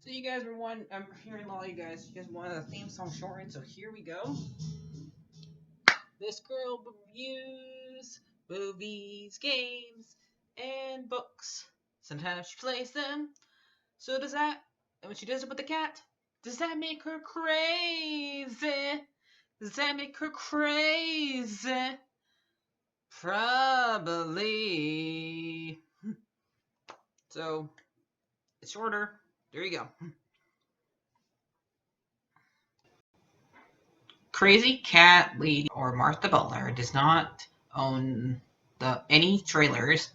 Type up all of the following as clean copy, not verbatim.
So you guys were one. I'm hearing a lot of you guys wanted a theme song shortened. So here we go. This girl reviews movies, games, and books. Sometimes she plays them. So does that. And when she does it with the cat, does that make her crazy? Does that make her crazy? Probably. So it's shorter. There you go. Crazycatlady or Martha Butler does not own any trailers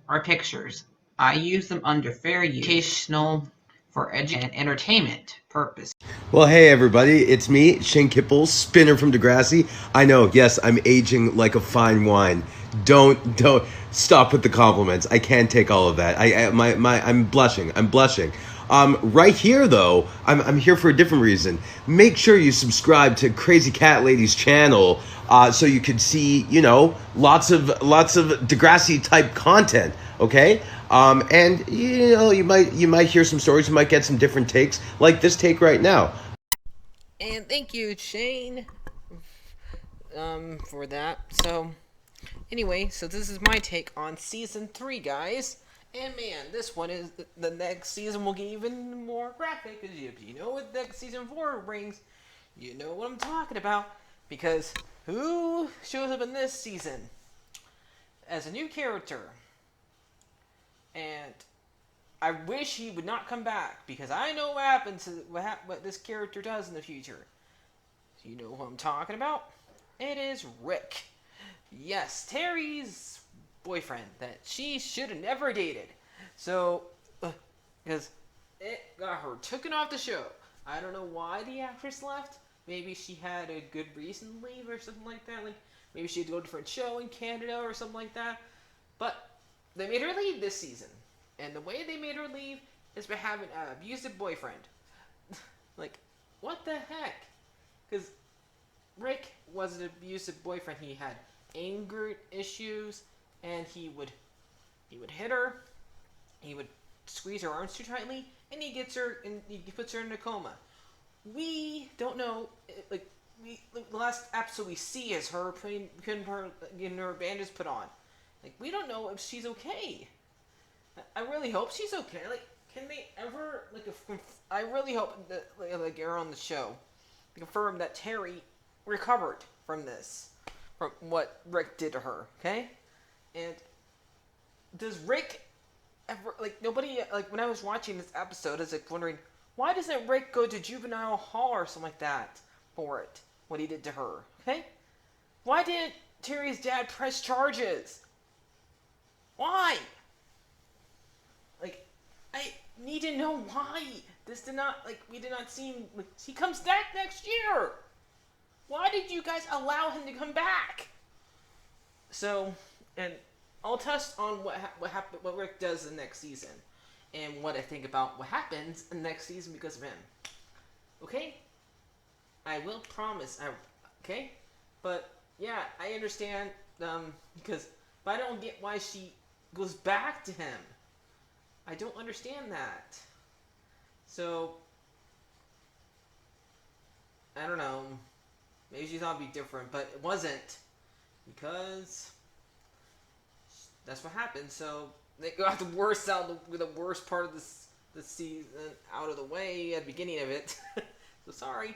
or pictures. I use them under fair use, educational, for education and entertainment purpose. Well, hey everybody, it's me, Shane Kippel, spinner from Degrassi. I know, yes, I'm aging like a fine wine. Don't stop with the compliments. I can't take all of that. I'm blushing. I'm blushing. Right here though, I'm here for a different reason. Make sure you subscribe to Crazy Cat Lady's channel, so you can see, lots of Degrassi type content. Okay, and you might hear some stories. You might get some different takes, like this take right now. And thank you, Shane, for that. So, anyway, so this is my take on season 3, guys. And man, this one is the next season will get even more graphic. Because if you know what next season 4 brings, you know what I'm talking about. Because who shows up in this season as a new character? And I wish he would not come back, because I know what happens to what this character does in the future. You know who I'm talking about? It is Rick. Yes, Terry's boyfriend that she should have never dated. So, because it got her taken off the show. I don't know why the actress left. Maybe she had a good reason to leave or something like that. Like maybe she had to go to a different show in Canada or something like that. But they made her leave this season. And the way they made her leave is by having an abusive boyfriend. Like, what the heck? Because Rick was an abusive boyfriend. He had anger issues, and he would hit her. He would squeeze her arms too tightly, and he puts her in a coma. We don't know. Like the last episode we see is her getting her bandages put on. Like, we don't know if she's okay. I really hope she's okay. Like, can they ever I really hope that her on the show confirm that Terry recovered from this, from what Rick did to her. Okay, and does Rick ever nobody when I was watching this episode, I was wondering, why doesn't Rick go to juvenile hall or something like that for it? What he did to her. Okay, why didn't Terry's dad press charges? Why? Like, I need to know why. This did not, we did not see him, he comes back next year. Why did you guys allow him to come back? So, and I'll touch on what Rick does in the next season, and what I think about what happens in the next season because of him. Okay? I will promise. Okay? But, yeah, I understand, but I don't get why she goes back to him. I don't understand that. So, I don't know. Maybe she thought it'd be different, but it wasn't. Because that's what happened. So, they got the worst part of the season out of the way at the beginning of it. So, sorry.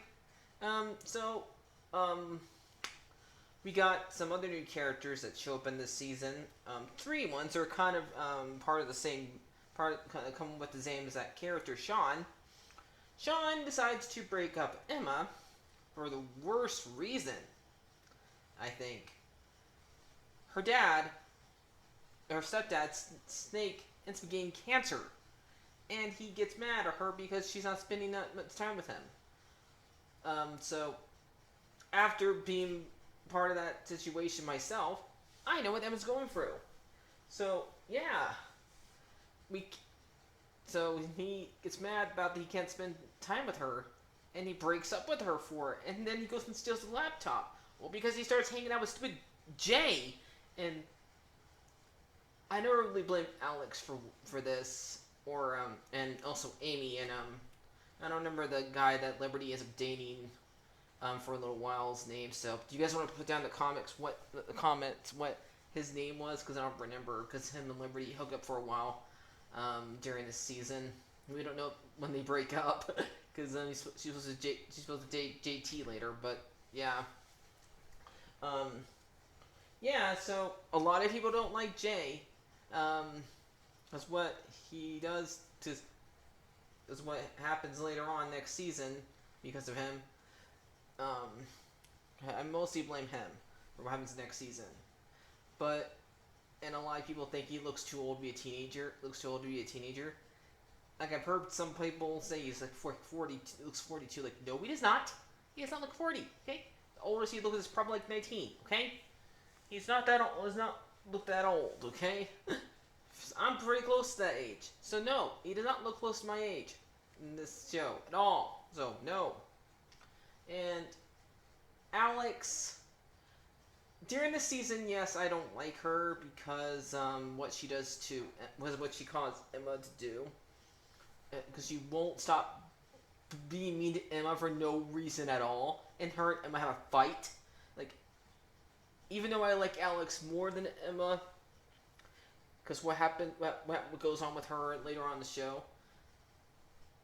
We got some other new characters that show up in this season. 3 ones are kind of part of the same kind of come with the same as that character, Sean. Sean decides to break up Emma for the worst reason, I think. Her stepdad, Snake, ends up getting cancer. And he gets mad at her because she's not spending that much time with him. So, after being part of that situation myself, I know what Emma's going through. So, yeah. So he gets mad about that he can't spend time with her, and he breaks up with her for it, and then he goes and steals the laptop. Well, because he starts hanging out with stupid Jay, and I never really blame Alex for this, or and also Amy and I don't remember the guy that Liberty is dating for a little while's name. So, do you guys want to put down the comments what his name was? Because I don't remember. Because him and Liberty hooked up for a while during this season. We don't know when they break up. Because she's supposed to date JT later. But yeah, yeah. So a lot of people don't like Jay. That's what he does to. Is what happens later on next season because of him. I mostly blame him for what happens next season. But, and a lot of people think he looks too old to be a teenager. Like, I've heard some people say he's like 40, looks 42. Like, no, he does not. He does not look 40, okay? The oldest he looks is probably like 19, okay? He's not that old, does not look that old, okay? I'm pretty close to that age. So, no, he does not look close to my age in this show at all. So, no. And Alex, during the season, yes, I don't like her because what she does to was what she caused Emma to do. Because she won't stop being mean to Emma for no reason at all, and her and Emma have a fight. Like, even though I like Alex more than Emma, because what goes on with her later on in the show,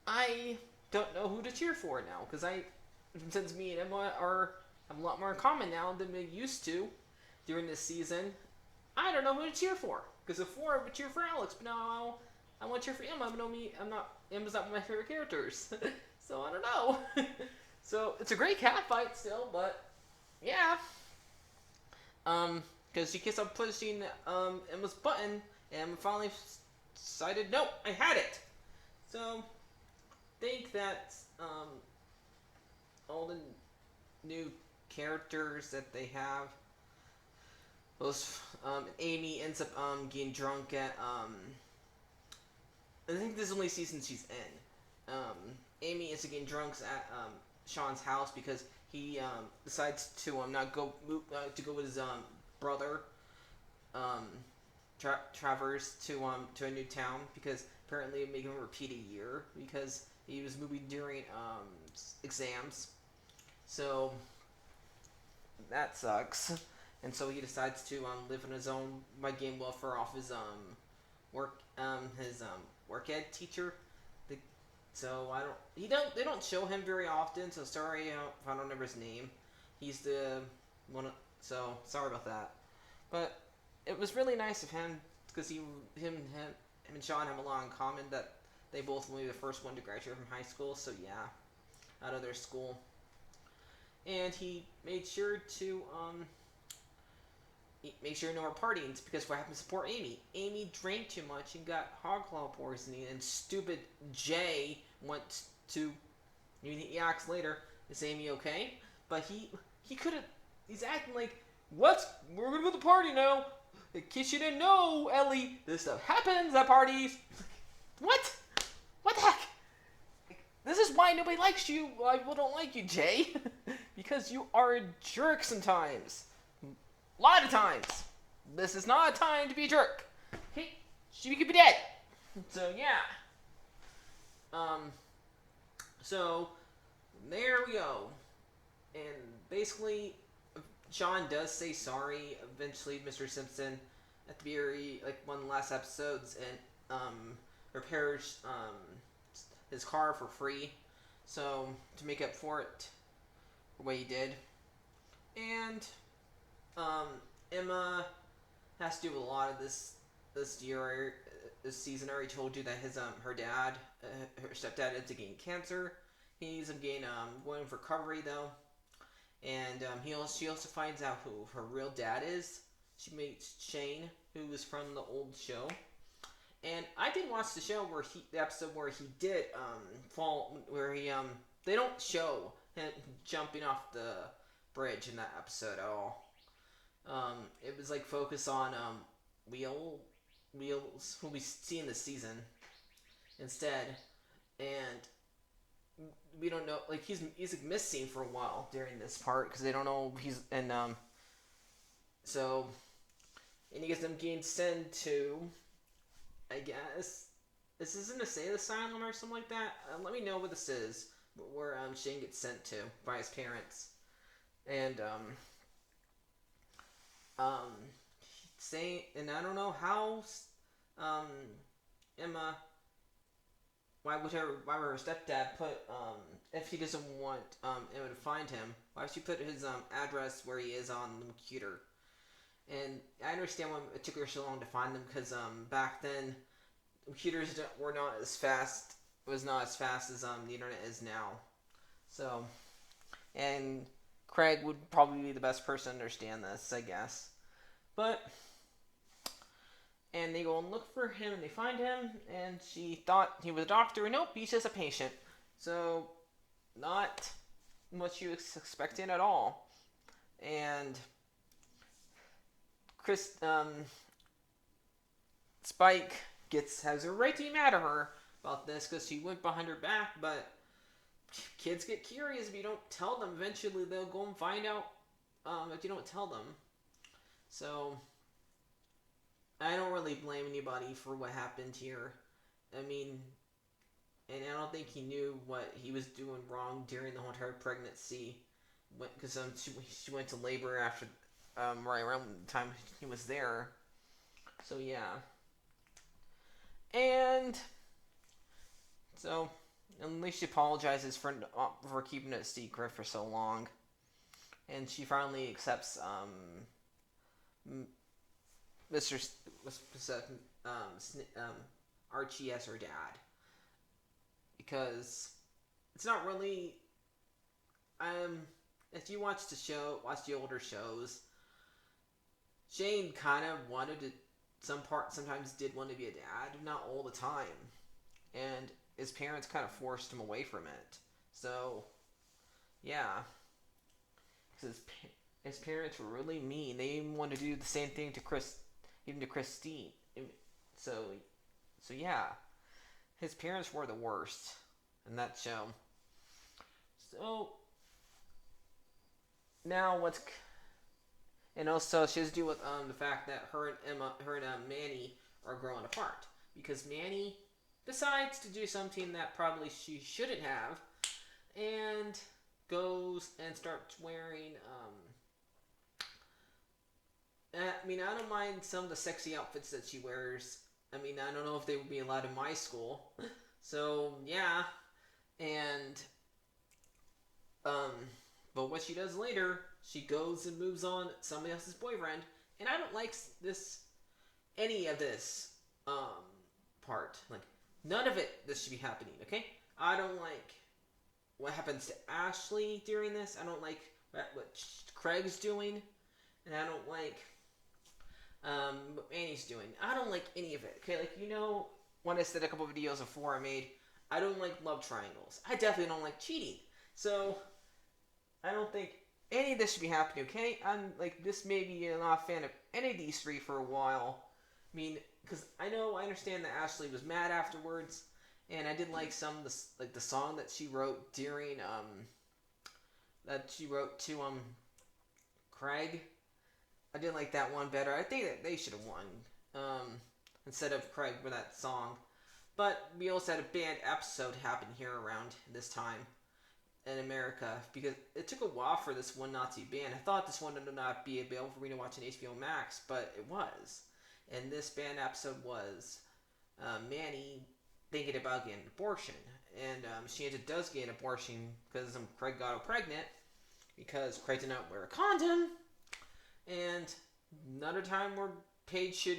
I don't know who to cheer for now. Because since me and Emma have a lot more in common now than we used to during this season, I don't know who to cheer for. Because before I would cheer for Alex, but now I want to cheer for Emma. Emma's not one of my favorite characters. So I don't know. So it's a great cat fight still, but yeah. Because she keeps on pushing Emma's button, and Emma finally decided, no, I had it. So think that all the new characters that they have. Amy ends up getting drunk at I think this is the only season she's in. Amy ends up getting drunk at Sean's house because he decides to not go to go with his brother Travers to a new town because apparently it made him repeat a year because he was moving during exams. So that sucks. And so he decides to live on his own by getting welfare off his work ed teacher. So they don't show him very often. So sorry if I don't remember his name. He's the one. So sorry about that. But it was really nice of him because him and Sean have a lot in common that they both will be the first one to graduate from high school. So yeah, out of their school. And he made sure to make sure no more partying because what happened to poor Amy? Amy drank too much and got hog claw poisoning, and stupid Jay went to. He asks later, "Is Amy okay?" But he could have. He's acting like, "What? We're gonna go to the party now." In case you didn't know, Ellie, this stuff happens at parties. What? What the heck? This is why nobody likes you. Why people don't like you, Jay. Because you are a jerk sometimes. A lot of times. This is not a time to be a jerk. Okay? She could be dead. So, yeah. So, there we go. And basically, Sean does say sorry. Eventually, Mr. Simpson, at the very, one of the last episodes, and, repairs, his car for free. So, to make up for it, for what he did. And, Emma has to do a lot of this year, this season. I already told you that her dad, her stepdad, is getting cancer. He's going for recovery though, and she also finds out who her real dad is. She meets Shane, who was from the old show, and I did watch the show the episode where he did fall, where he they don't show him jumping off the bridge in that episode at all. It was focus on Wheels, who we see in the season instead, and we don't know. He's missing for a while during this part because they don't know he's so, and he gets them getting sent to, I guess, this isn't a sane asylum or something like that. Let me know what this is, where Shane gets sent to by his parents, and um, saying, and I don't know how um Emma, why would her stepdad put if he doesn't want Emma to find him, why would she put his address where he is on the computer? And I understand why it took her so long to find them, because back then computers were not as fast, was not as fast as the internet is now. So, and Craig would probably be the best person to understand this, I guess. But, and they go and look for him, and they find him, and she thought he was a doctor, and nope, he's just a patient. So, not what you expected at all. And Spike has a right to be mad at her about this, because she went behind her back, but kids get curious if you don't tell them. Eventually, they'll go and find out if you don't tell them. So, I don't really blame anybody for what happened here. I mean, and I don't think he knew what he was doing wrong during the whole entire pregnancy, because she went to labor after right around the time he was there. So yeah, and so at least she apologizes for keeping it secret for so long, and she finally accepts Mr. Archie as her dad, because it's not really if you watch the older shows, Shane kind of wanted to sometimes did want to be a dad, not all the time, and his parents kind of forced him away from it. So yeah, because his parents were really mean. They even wanted to do the same thing to Christine. So yeah, his parents were the worst in that show. So now and also she has to deal with the fact that her and Manny are growing apart, because Manny decides to do something that probably she shouldn't have, and goes and starts wearing I mean, I don't mind some of the sexy outfits that she wears. I mean, I don't know if they would be allowed in my school. So, yeah. And, but what she does later, she goes and moves on somebody else's boyfriend. And I don't like any of this, part. Like, none of this should be happening, okay? I don't like what happens to Ashley during this. I don't like what Craig's doing. And I don't like what Annie's doing. I don't like any of it. Okay, like, when I said a couple of videos before I made, I don't like love triangles. I definitely don't like cheating. So I don't think any of this should be happening. Okay, I'm like, this maybe I'm not a fan of any of these three for a while. I mean, because I understand that Ashley was mad afterwards, and I did like some of the song that she wrote during to Craig. I did like that one better. I think that they should have won instead of Craig for that song. But we also had a banned episode happen here around this time in America, because it took a while for this one not to be banned. I thought this one would not be available for me to watch on HBO Max, but it was. And this banned episode was Manny thinking about getting an abortion. And she does get an abortion because Craig got her pregnant, because Craig did not wear a condom. And another time where Paige should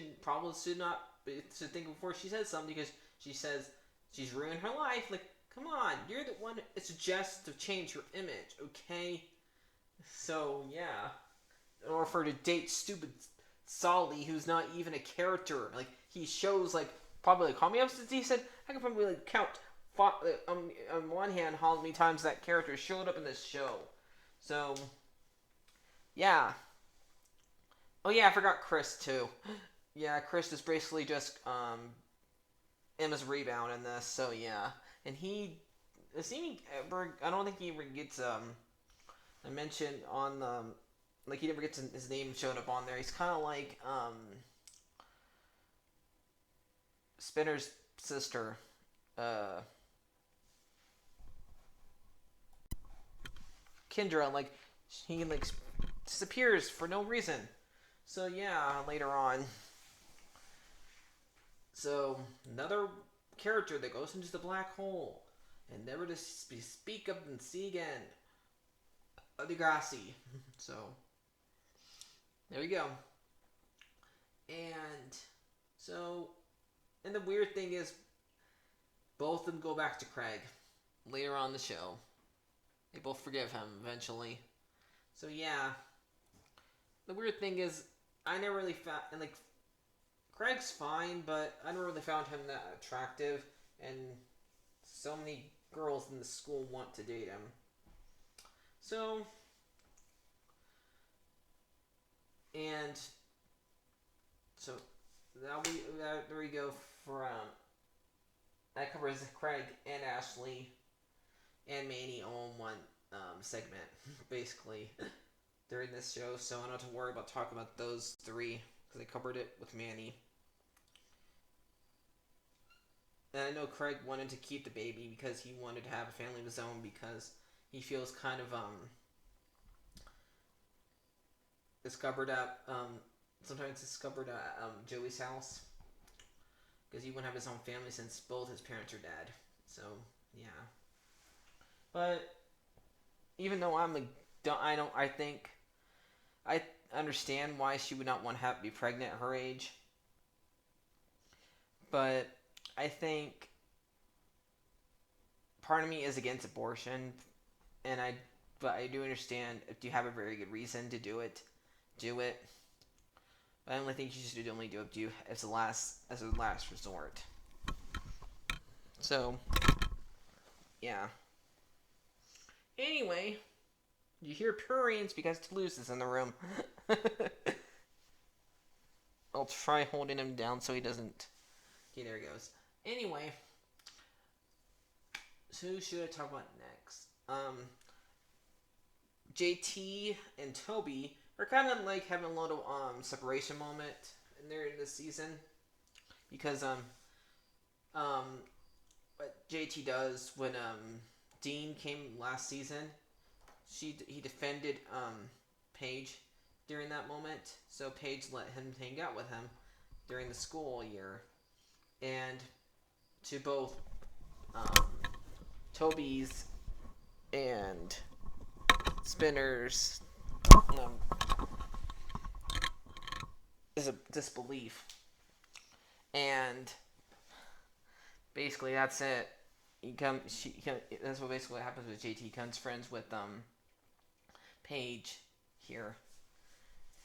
not think before she says something, because she says she's ruined her life. Like, come on, you're the one that suggests to change your image, okay? So yeah, or for her to date stupid Solly, who's not even a character. Like, he shows probably how many episodes he said. I can probably count on one hand how many times that character showed up in this show. So yeah. Oh yeah, I forgot Chris too. Yeah, Chris is basically just Emma's rebound in this. So yeah, and he I don't think he ever gets I mentioned on he never gets his name showed up on there. He's kind of like Spinner's sister, uh, Kendra, like he like disappears for no reason. So yeah, later on. So another character that goes into the black hole and never to speak of and see again. Degrassi. So there you go. And so, and the weird thing is, both of them go back to Craig later on in the show. They both forgive him eventually. So yeah, the weird thing is, I never really found, and like Craig's fine, but I never really found him that attractive, and so many girls in the school want to date him. So, and so there we go for that covers Craig and Ashley and Manny all in one segment, basically, during this show. So I don't have to worry about talking about those three because I covered it with Manny. And I know Craig wanted to keep the baby because he wanted to have a family of his own because he feels kind of discovered at sometimes discovered at Joey's house because he wouldn't have his own family since both his parents are dead. So yeah, but even though I think I understand why she would not want to be pregnant at her age, but I think part of me is against abortion, and but I do understand if you have a very good reason to do it, do it. But I only think you should only do it as a last resort. So yeah. Anyway, you hear purrings because Toulouse is in the room. I'll try holding him down so he doesn't. Okay, there he goes. Anyway, so who should I talk about next? JT and Toby are kind of like having a little separation moment in this season because what JT does when Dean came last season, he defended Paige during that moment, so Paige let him hang out with him during the school year, and to both Toby's and Spinner's is a disbelief, and basically that's it. That's what basically happens with JT. He becomes friends with Paige here,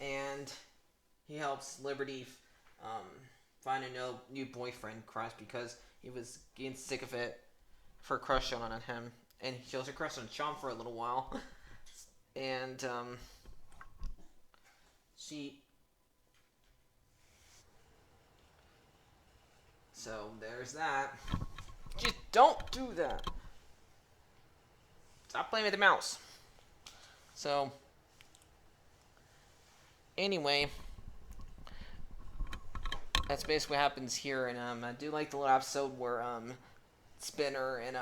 and he helps Liberty find a new boyfriend, Crush, because he was getting sick of it for a crush on him, and she also crushed on Sean for a little while, and she. So there's that. Just don't do that. Stop playing with the mouse. So, anyway, that's basically what happens here. And I do like the little episode where Spinner and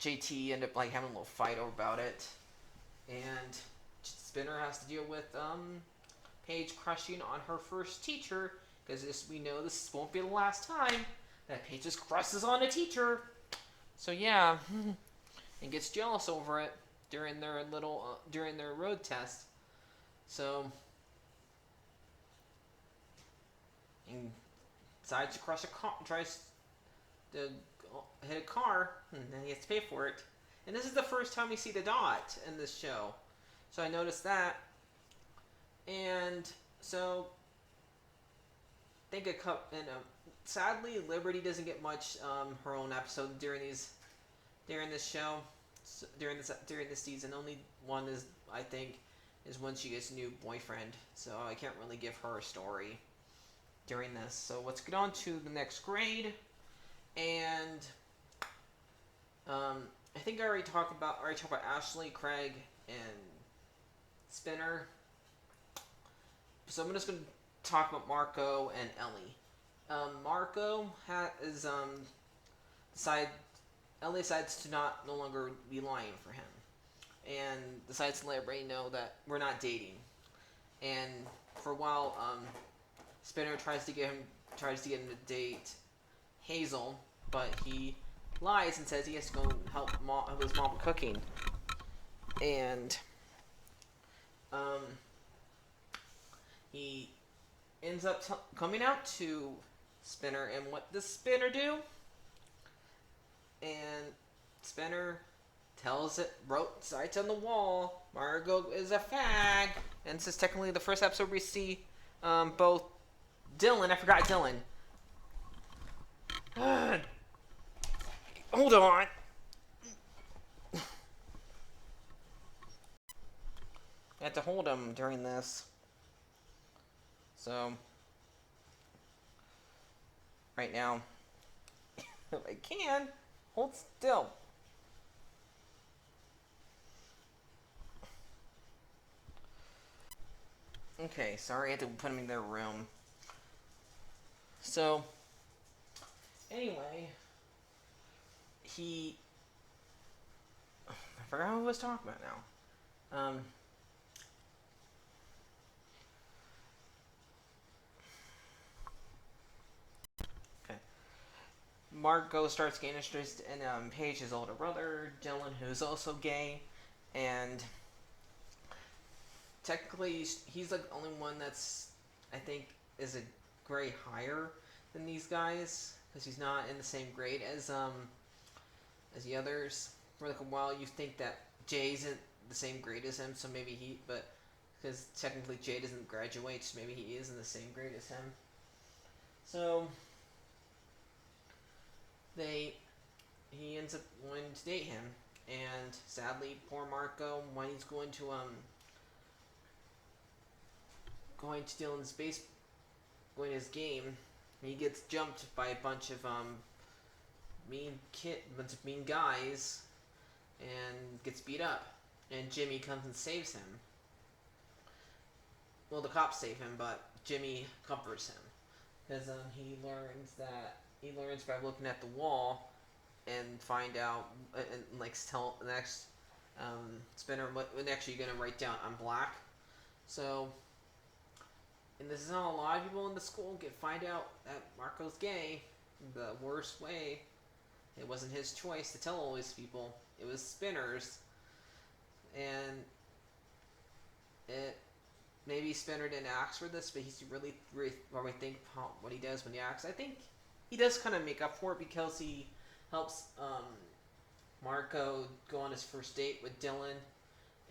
JT end up like having a little fight about it, and Spinner has to deal with Paige crushing on her first teacher. Because we know this won't be the last time that Paige just crushes on a teacher. So yeah, and gets jealous over it during their during their road test. So, and decides to crush a car, tries to hit a car, and then he has to pay for it. And this is the first time we see the dot in this show. So I noticed that, and so. Sadly, Liberty doesn't get much her own episode during this show, during this season. Only one is when she gets a new boyfriend. So I can't really give her a story during this. So let's get on to the next grade, and I think I already talked about Ashley, Craig, and Spinner. So I'm just gonna talk about Marco and Ellie. Marco is decide Ellie decides to not no longer be lying for him, and decides to let everybody know that we're not dating. And for a while, Spinner tries to get him to date Hazel, but he lies and says he has to go help his mom with cooking. And um, he ends up coming out to Spinner, and what does Spinner do? And Spinner writes on the wall, Margot is a fag. And this is technically the first episode we see both Dylan, I forgot Dylan. Hold on. I had to hold him during this. So, right now, if I can, hold still. Okay, sorry I had to put him in their room. So, anyway, I forgot who I was talking about now. Okay. Margot starts getting interested in Paige's older brother, Dylan, who's also gay, and technically he's like the only one that's, I think, is a grade higher than these guys, because he's not in the same grade as the others. For like a while, you think that Jay isn't the same grade as him, so maybe but because technically Jay doesn't graduate, so maybe he is in the same grade as him. So he ends up wanting to date him, and sadly, poor Marco, when he's going to Dylan's going to his game, he gets jumped by a bunch of mean guys, and gets beat up. And Jimmy comes and saves him. Well, the cops save him, but Jimmy comforts him because he learns by looking at the wall and find out and like tell the next Spinner what actually you're gonna write down. I'm black, so. And this is how a lot of people in the school find out that Marco's gay the worst way. It wasn't his choice to tell all these people. It was Spinner's. And maybe Spinner didn't ask for this, but he's really think what he does when he acts. I think he does kind of make up for it because he helps Marco go on his first date with Dylan.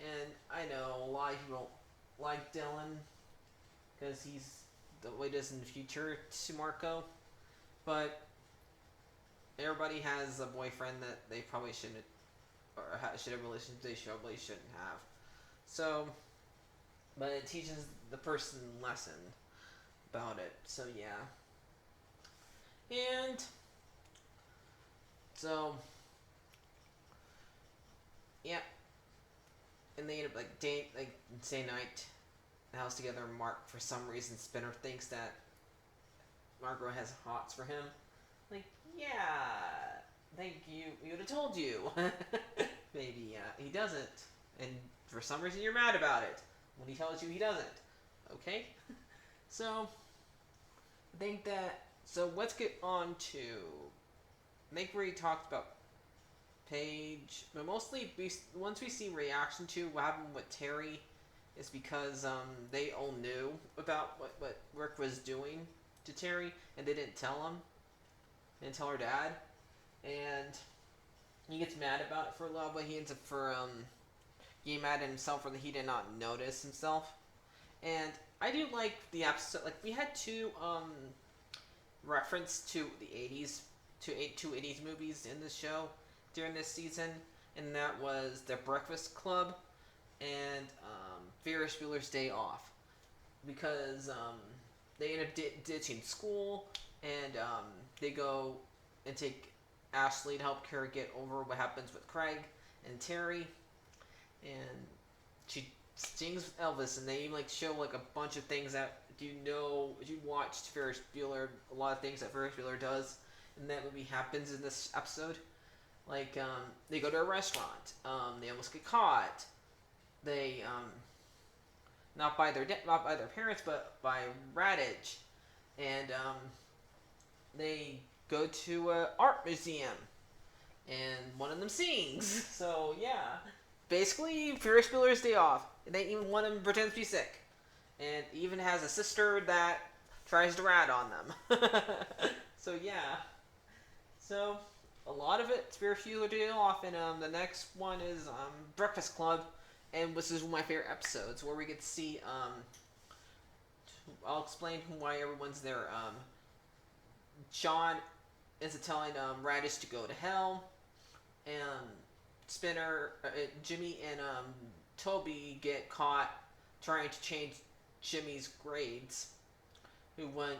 And I know a lot of people don't like Dylan because he's the way he is in the future to Marco, but everybody has a boyfriend that they probably shouldn't, or should have a relationship they probably shouldn't have. So, but it teaches the person a lesson about it. So yeah, and so yeah, and they end up same night the house together. Mark, for some reason, Spinner thinks that Margot has hots for him. Like, yeah, thank you. We would have told you. Maybe he doesn't, and for some reason you're mad about it when he tells you he doesn't. Okay, so I think that. So let's get on to. I think we already talked about Paige, but mostly once we see reaction to what happened with Terry, is because they all knew about what Rick was doing to Terry, and they didn't tell him. They didn't tell her dad, and he gets mad about it for a while, but he ends up getting mad at himself for that he did not notice himself. And I do like the episode. Like, we had two reference to the 80s, two 80s movies in this show during this season, and that was The Breakfast Club and Ferris Bueller's Day Off, because they end up ditching school, and they go and take Ashley to help her get over what happens with Craig and Terry, and she sings Elvis, and they show a bunch of things that do you watched Ferris Bueller? A lot of things that Ferris Bueller does in that movie happens in this episode. Like, they go to a restaurant. They almost get caught. They, not by their parents, but by Raditch. And, they go to an art museum. And one of them sings. So, yeah. Basically, Ferris Bueller's Day Off. And they even one of them pretends to be sick. And even has a sister that tries to rat on them. So, yeah. So, a lot of it's Ferris Bueller Day Off, and the next one is Breakfast Club, and this is one of my favorite episodes where we get to see. I'll explain why everyone's there. Sean is telling Radish to go to hell, and Spinner, Jimmy, and Toby get caught trying to change Jimmy's grades. Who went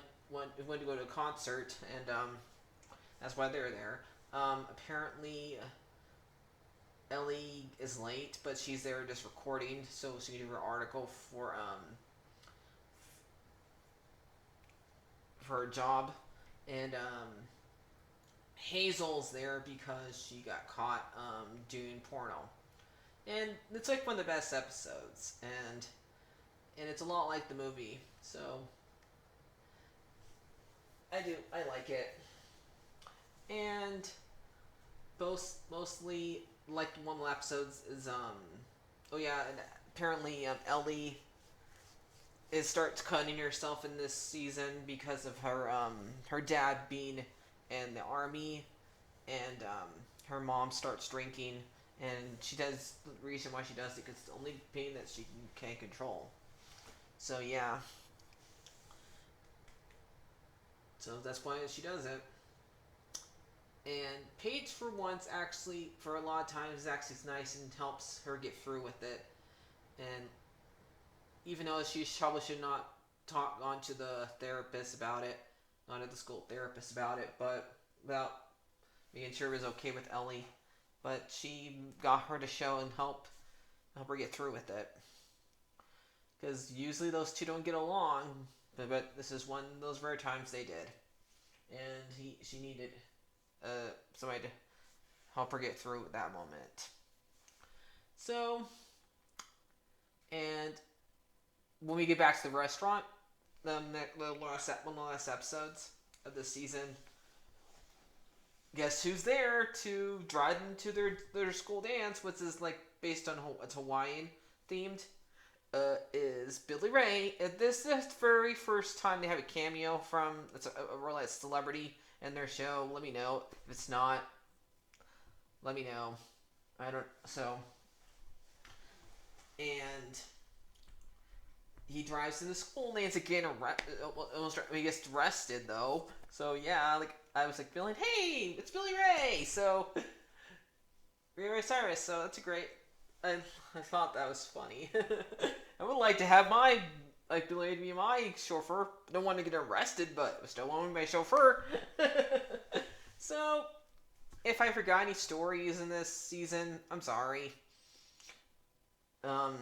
to go to a concert, and that's why they're there. Apparently, Ellie is late, but she's there just recording, so she can do her article for her job. And Hazel's there because she got caught doing porno. And it's like one of the best episodes, and it's a lot like the movie, so I like it. And mostly like one of the episodes is oh yeah, and apparently Ellie starts cutting herself in this season because of her dad being in the army, and her mom starts drinking, and she does the reason why she does it because it's the only pain that she can control. So yeah, so that's why she does it. And Paige, for once, actually, for a lot of times, is actually nice and helps her get through with it. And even though she probably should not talk on to the therapist about it, not to the school therapist about it, but about making sure it was okay with Ellie. But she got her to show and help her get through with it. Because usually those two don't get along, but this is one of those rare times they did. And she needed somebody to help her get through that moment. So, and when we get back to the restaurant, one of the last episodes of the season, guess who's there to drive them to their school dance, which is like based on it's Hawaiian themed. Is Billy Ray. This is the very first time they have a cameo from a real life celebrity in their show. Let me know if it's not. Let me know. I don't. So, and he drives to the school dance again. He gets arrested though. So yeah, like I was like feeling, hey, it's Billy Ray. So Ray Cyrus. So that's a great. I thought that was funny. I would like to have my Billy Ray to be my chauffeur. Don't want to get arrested, but I still want to be my chauffeur. So, if I forgot any stories in this season, I'm sorry. But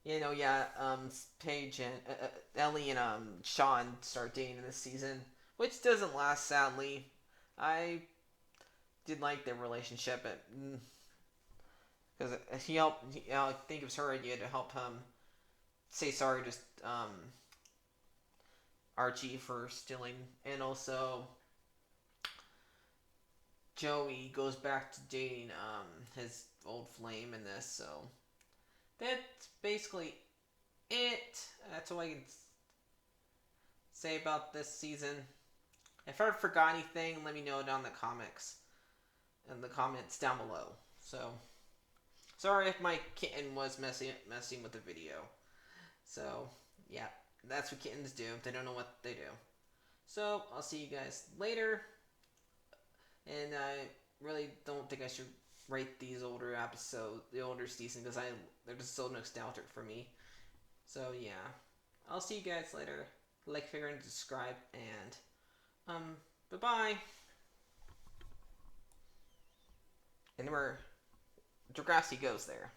Paige and Ellie and Sean start dating in this season, which doesn't last, sadly. I did like their relationship, because he helped. I think it was her idea to help him say sorry to Archie for stealing, and also Joey goes back to dating his old flame in this. So that's basically it. That's all I can say about this season. If I forgot anything, let me know down in the comments down below. So, sorry if my kitten was messing with the video. So, yeah, that's what kittens do. They don't know what they do. So, I'll see you guys later. And I really don't think I should rate these older episodes, the older season, because they're just so nostalgic for me. So, yeah. I'll see you guys later. Like, figure, and subscribe, and bye-bye. And where Degrassi goes there.